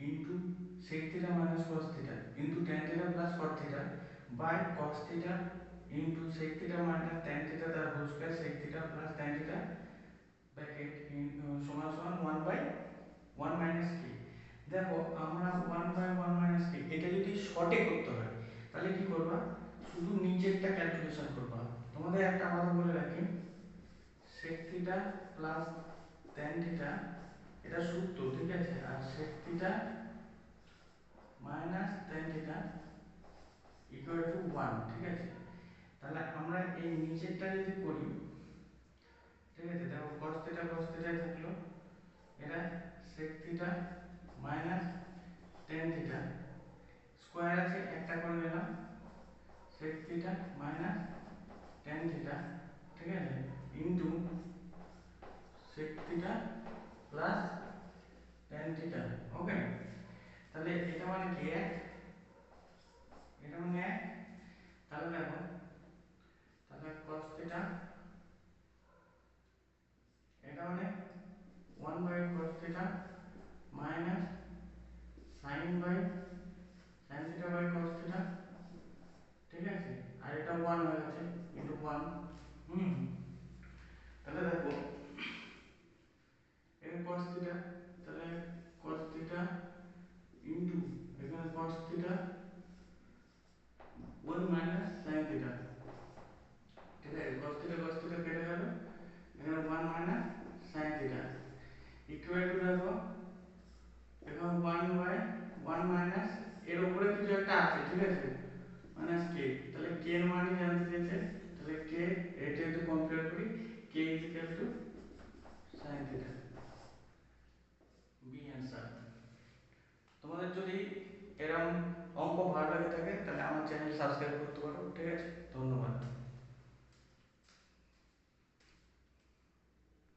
Into sec theta minus cos theta into tan theta plus cot theta by cos theta into sec theta minus tan theta তার whole square sec theta plus tan theta bracket সমান সমান 1 by 1 minus k। দেখো আমরা 1 by 1 minus k এটা যদি শর্টে করতে হয় তাহলে কি করবা, শুধু নিচেরটা ক্যালকুলেশন করবা। তোমাদের একটা কথা বলে রাখি, sec theta plus tan theta এটা সূত্র, ঠিক আছে, আর sec theta minus tan theta equal to 1, ঠিক আছে। তাহলে আমরা এই নিচেরটা যদি করি, ঠিক আছে, দেখো cos theta থাকলো, এটা sec theta minus tan theta square আছে একটা করে নিলাম, sec theta minus tan theta, ঠিক আছে, into sec theta plus tan theta। ওকে, তাহলে এটা মানে কি 1, এটা মানে 1। তাহলে দেখো, তাহলে cos theta এটা মানে 1 by cos theta minus sin by sin theta by cos theta, ঠিক আছে, আর এটা 1 হয়ে গেছে ইনটু 1। তাহলে দেখো এটা cos theta, তাহলে cos theta ইনটু এখানে cos theta 1 minus sin theta, ঠিক আছে, cos theta কেটে গেল, এখানে 1 minus sin theta equal to দেখো এখন 1 বাই 1 মাইনাস এর উপরে কিছু একটা আছে, ঠিক আছে, মাইনাস k। তাহলে k এর মান জানতে চাইছে, তাহলে k এটা যদি কম্পেয়ার করি k is equal to sin theta, B answer. তোমাদের যদি এরকম অঙ্ক ভালো লাগে থাকে তাহলে আমার চ্যানেল সাবস্ক্রাইব করতে পারো, ঠিক আছে।